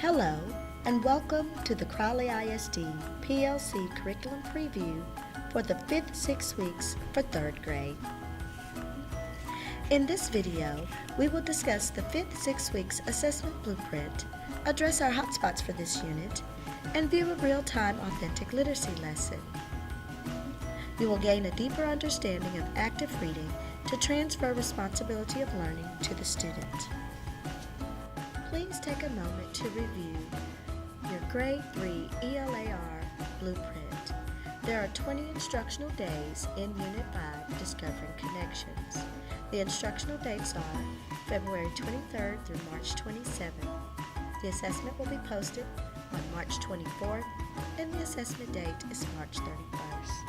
Hello, and welcome to the Crowley ISD PLC Curriculum Preview for the 5th 6 weeks for 3rd grade. In this video, we will discuss the 5th 6 weeks assessment blueprint, address our hotspots for this unit, and view a real-time authentic literacy lesson. You will gain a deeper understanding of active reading to transfer responsibility of learning to the student. Please take a moment to review your Grade 3 ELAR blueprint. There are 20 instructional days in Unit 5, Discovering Connections. The instructional dates are February 23rd through March 27th. The assessment will be posted on March 24th, and the assessment date is March 31st.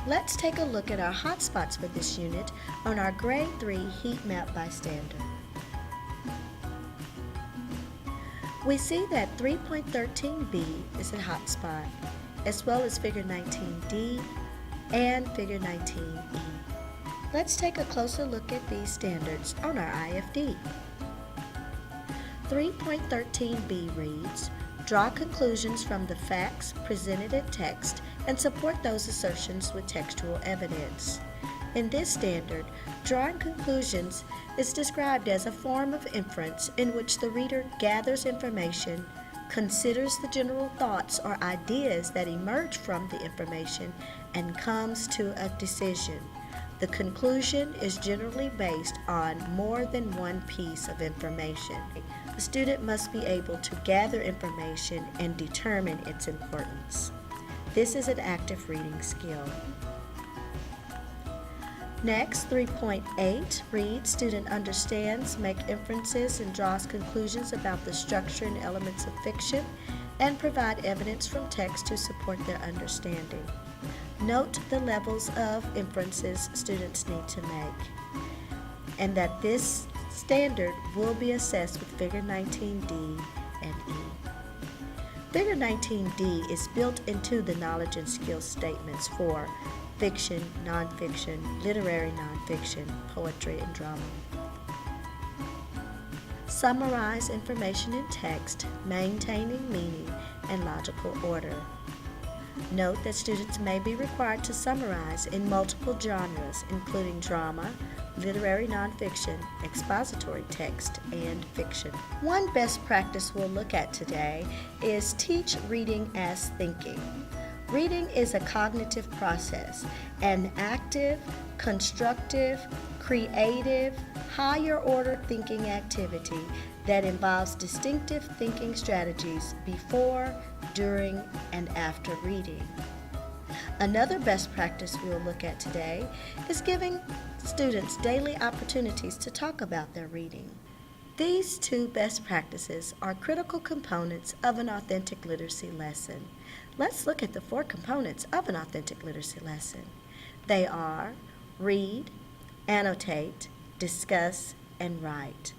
Let's take a look at our hotspots for this unit on our Grade 3 heat map by standard. We see that 3.13b is a hotspot, as well as Figure 19d and Figure 19e. Let's take a closer look at these standards on our IFD. 3.13b reads, draw conclusions from the facts presented in text and support those assertions with textual evidence. In this standard, drawing conclusions is described as a form of inference in which the reader gathers information, considers the general thoughts or ideas that emerge from the information, and comes to a decision. The conclusion is generally based on more than one piece of information. The student must be able to gather information and determine its importance. This is an active reading skill. Next, 3.8 reads, student understands, makes inferences, and draws conclusions about the structure and elements of fiction, and provide evidence from text to support their understanding. Note the levels of inferences students need to make, and that this standard will be assessed with Figure 19d and e. Figure 19d is built into the knowledge and skills statements for fiction, nonfiction, literary nonfiction, poetry, and drama. Summarize information in text, maintaining meaning and logical order. Note that students may be required to summarize in multiple genres, including drama, literary nonfiction, expository text, and fiction. One best practice we'll look at today is teach reading as thinking. Reading is a cognitive process, an active, constructive, creative, higher-order thinking activity that involves distinctive thinking strategies before, during, and after reading. Another best practice we'll look at today is giving students daily opportunities to talk about their reading. These two best practices are critical components of an authentic literacy lesson. Let's look at the 4 components of an authentic literacy lesson. They are read, annotate, discuss, and write.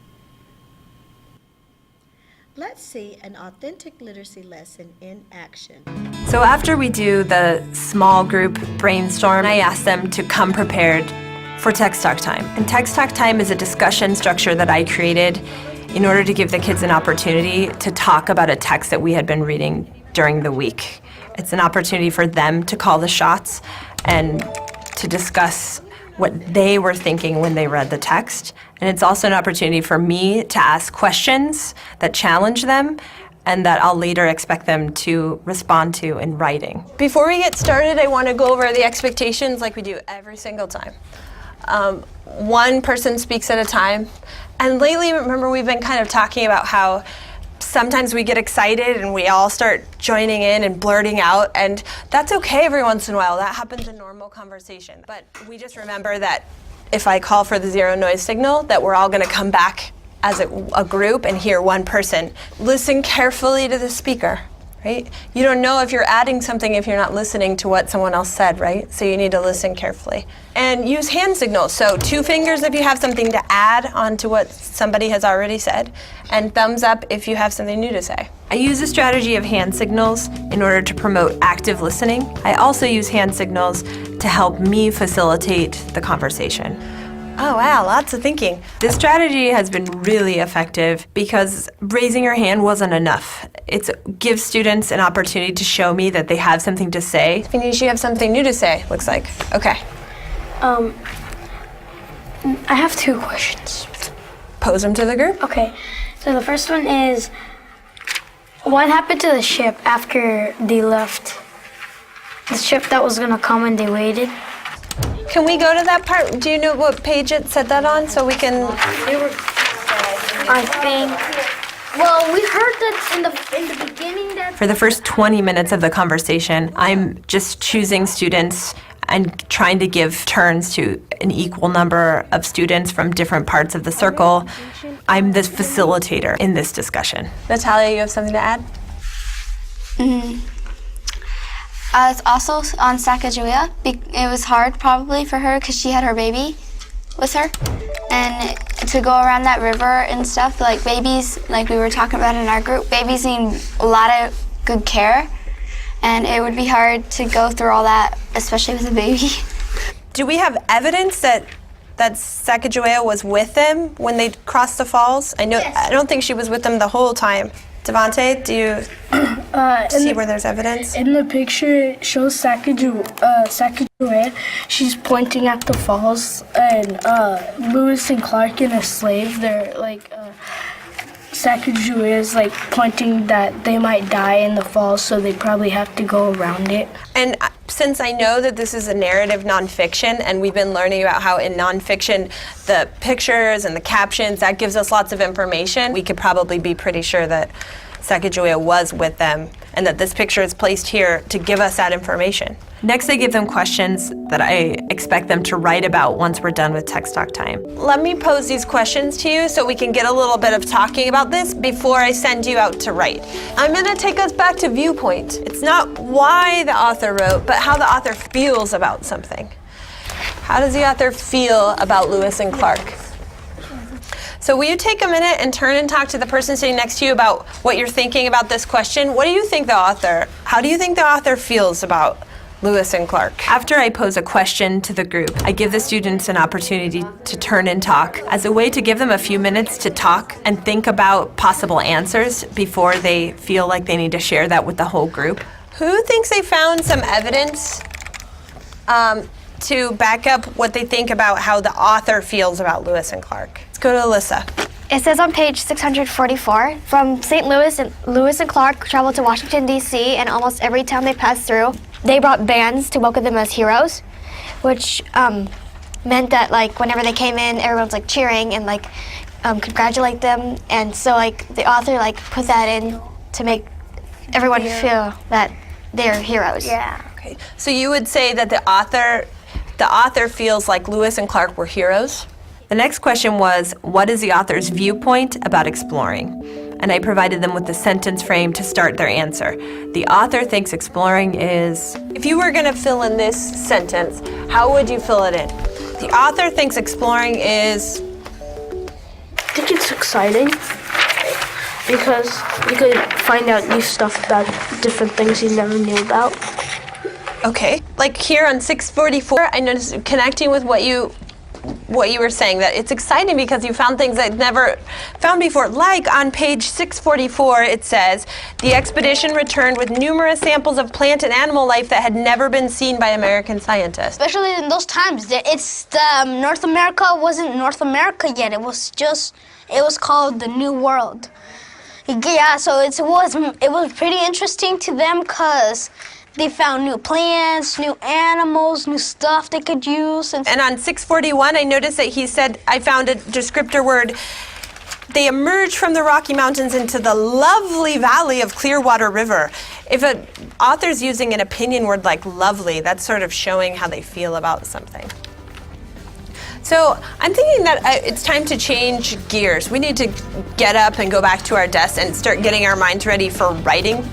Let's see an authentic literacy lesson in action. So after we do the small group brainstorm, I ask them to come prepared for Text Talk Time. And Text Talk Time is a discussion structure that I created in order to give the kids an opportunity to talk about a text that we had been reading during the week. It's an opportunity for them to call the shots and to discuss what they were thinking when they read the text. And it's also an opportunity for me to ask questions that challenge them and that I'll later expect them to respond to in writing. Before we get started, I want to go over the expectations like we do every single time. One person speaks at a time. And lately, remember, we've been kind of talking about how sometimes we get excited and we all start joining in and blurting out, and that's okay every once in a while. That happens in normal conversation. But we just remember that if I call for the zero noise signal, that we're all going to come back as a group and hear one person. Listen carefully to the speaker, right? You don't know if you're adding something if you're not listening to what someone else said, right? So you need to listen carefully. And use hand signals. So 2 fingers if you have something to add onto what somebody has already said, and thumbs up if you have something new to say. I use a strategy of hand signals in order to promote active listening. I also use hand signals to help me facilitate the conversation. Oh wow, lots of thinking. This strategy has been really effective because raising your hand wasn't enough. It gives students an opportunity to show me that they have something to say. Phineas, you have something new to say, looks like. Okay. I have 2 questions. Pose them to the group. Okay, so the first one is, what happened to the ship after they left? The ship that was gonna come and they waited? Can we go to that part? Do you know what page it said that on so we can... I think. Well, we heard that in the beginning that. For the first 20 minutes of the conversation, I'm just choosing students and trying to give turns to an equal number of students from different parts of the circle. I'm the facilitator in this discussion. Natalia, you have something to add? It's also on Sacagawea. It was hard probably for her because she had her baby with her. And to go around that river and stuff, like babies, like we were talking about in our group, babies need a lot of good care. And it would be hard to go through all that, especially with a baby. Do we have evidence that Sacagawea was with them when they crossed the falls? I know. Yes. I don't think she was with them the whole time. Devontae, do you see where there's evidence? In the picture, it shows Sacagawea. She's pointing at the falls, and Lewis and Clark and a slave, they're like, Sacagawea is like pointing that they might die in the falls, so they probably have to go around it. And since I know that this is a narrative nonfiction, and we've been learning about how in nonfiction the pictures and the captions, that gives us lots of information, we could probably be pretty sure that Sacagawea was with them and that this picture is placed here to give us that information. Next, I give them questions that I expect them to write about once we're done with Text Talk time. Let me pose these questions to you so we can get a little bit of talking about this before I send you out to write. I'm gonna take us back to viewpoint. It's not why the author wrote, but how the author feels about something. How does the author feel about Lewis and Clark? So will you take a minute and turn and talk to the person sitting next to you about what you're thinking about this question? What do you think how do you think the author feels about Lewis and Clark? After I pose a question to the group, I give the students an opportunity to turn and talk as a way to give them a few minutes to talk and think about possible answers before they feel like they need to share that with the whole group. Who thinks they found some evidence to back up what they think about how the author feels about Lewis and Clark? Let's go to Alyssa. It says on page 644, from St. Louis, Lewis and Clark traveled to Washington, D.C., and almost every town they passed through, they brought bands to welcome them as heroes, which meant that like whenever they came in, everyone's like cheering and like congratulate them. And so like the author like put that in to make everyone feel that they're heroes. Yeah. Okay. So you would say that the author feels like Lewis and Clark were heroes? The next question was, what is the author's viewpoint about exploring? And I provided them with the sentence frame to start their answer. The author thinks exploring is... If you were gonna fill in this sentence, how would you fill it in? The author thinks exploring is... I think it's exciting because you could find out new stuff about different things you never knew about. Okay, like here on 644, I noticed connecting with what you were saying, that it's exciting because you found things I'd never found before. Like on page 644, it says, the expedition returned with numerous samples of plant and animal life that had never been seen by American scientists. Especially in those times, North America wasn't North America yet. It was called the New World. Yeah, so it was pretty interesting to them because they found new plants, new animals, new stuff they could use. And on 641, I noticed that he said, I found a descriptor word, they emerged from the Rocky Mountains into the lovely valley of Clearwater River. If an author's using an opinion word like lovely, that's sort of showing how they feel about something. So I'm thinking that it's time to change gears. We need to get up and go back to our desks and start getting our minds ready for writing.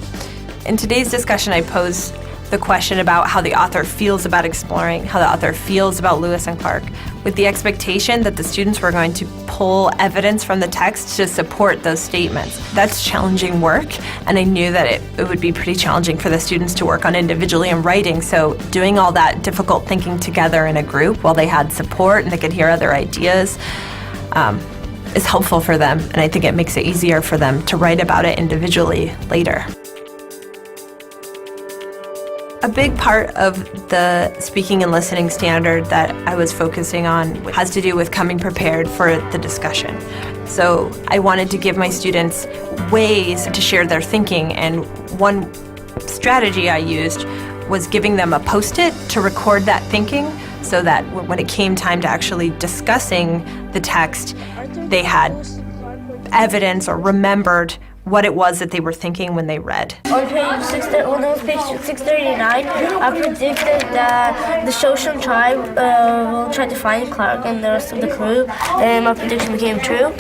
In today's discussion, I posed the question about how the author feels about exploring, how the author feels about Lewis and Clark, with the expectation that the students were going to pull evidence from the text to support those statements. That's challenging work, and I knew that it would be pretty challenging for the students to work on individually in writing, so doing all that difficult thinking together in a group while they had support and they could hear other ideas is helpful for them, and I think it makes it easier for them to write about it individually later. A big part of the speaking and listening standard that I was focusing on has to do with coming prepared for the discussion. So I wanted to give my students ways to share their thinking, and one strategy I used was giving them a Post-it to record that thinking so that when it came time to actually discussing the text, they had evidence or remembered what it was that they were thinking when they read. On page 639, I predicted that the Shoshone tribe will try to find Clark and the rest of the crew, and my prediction became true.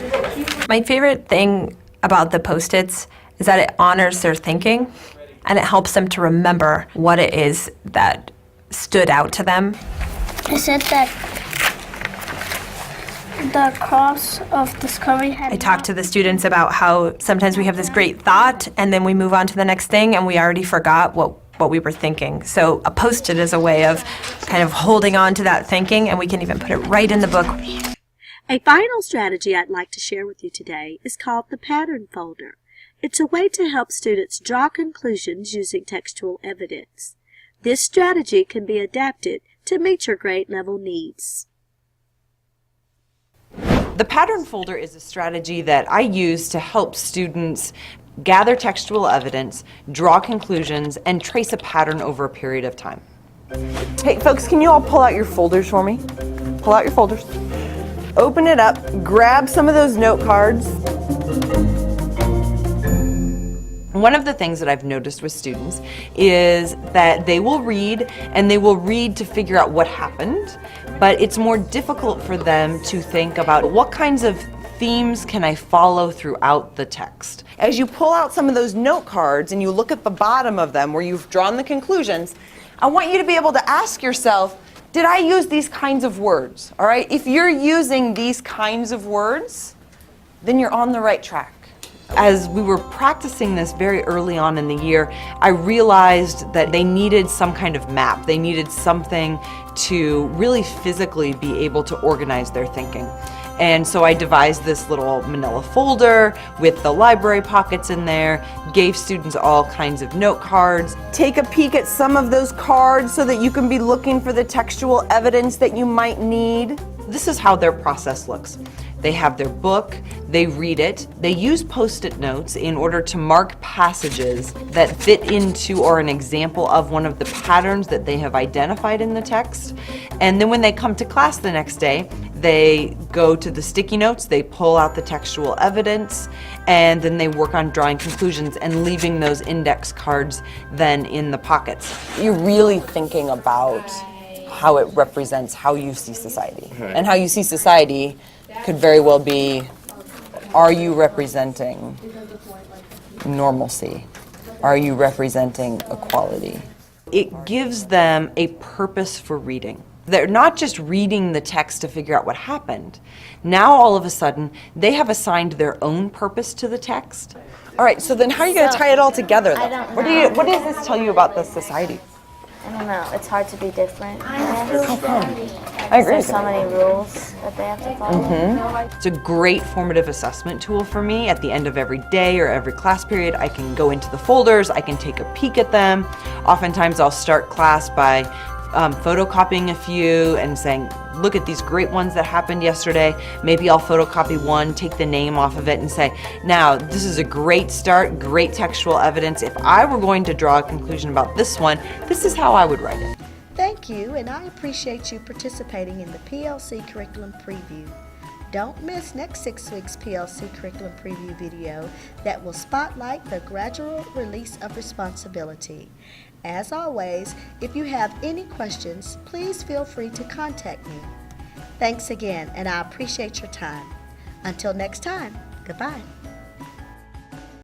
My favorite thing about the Post-its is that it honors their thinking, and it helps them to remember what it is that stood out to them. I said that the cross of discovery had... I talked to the students about how sometimes we have this great thought and then we move on to the next thing and we already forgot what we were thinking. So a Post-it is a way of kind of holding on to that thinking, and we can even put it right in the book. A final strategy I'd like to share with you today is called the pattern folder. It's a way to help students draw conclusions using textual evidence. This strategy can be adapted to meet your grade level needs. The pattern folder is a strategy that I use to help students gather textual evidence, draw conclusions, and trace a pattern over a period of time. Hey folks, can you all pull out your folders for me? Pull out your folders. Open it up, grab some of those note cards. One of the things that I've noticed with students is that they will read, and they will read to figure out what happened, but it's more difficult for them to think about what kinds of themes can I follow throughout the text. As you pull out some of those note cards and you look at the bottom of them where you've drawn the conclusions, I want you to be able to ask yourself, did I use these kinds of words? All right, if you're using these kinds of words, then you're on the right track. As we were practicing this very early on in the year, I realized that they needed some kind of map. They needed something to really physically be able to organize their thinking. And so I devised this little manila folder with the library pockets in there, gave students all kinds of note cards. Take a peek at some of those cards so that you can be looking for the textual evidence that you might need. This is how their process looks. They have their book, they read it, they use Post-it notes in order to mark passages that fit into or an example of one of the patterns that they have identified in the text. And then when they come to class the next day, they go to the sticky notes, they pull out the textual evidence, and then they work on drawing conclusions and leaving those index cards then in the pockets. You're really thinking about how it represents how you see society. And how you see society could very well be, are you representing normalcy? Are you representing equality? It gives them a purpose for reading. They're not just reading the text to figure out what happened. Now all of a sudden, they have assigned their own purpose to the text. All right, so then how are you going to tie it all together? I don't know. What does this tell you about the society? I don't know. It's hard to be different. I agree. There's so many rules that they have to follow. It's a great formative assessment tool for me. At the end of every day or every class period, I can go into the folders, I can take a peek at them. Oftentimes I'll start class by photocopying a few and saying, look at these great ones that happened yesterday. Maybe I'll photocopy one, take the name off of it and say, now this is a great start, great textual evidence. If I were going to draw a conclusion about this one, this is how I would write it. Thank you, and I appreciate you participating in the PLC Curriculum Preview. Don't miss next 6 week's PLC Curriculum Preview video that will spotlight the gradual release of responsibility. As always, if you have any questions, please feel free to contact me. Thanks again, and I appreciate your time. Until next time, goodbye.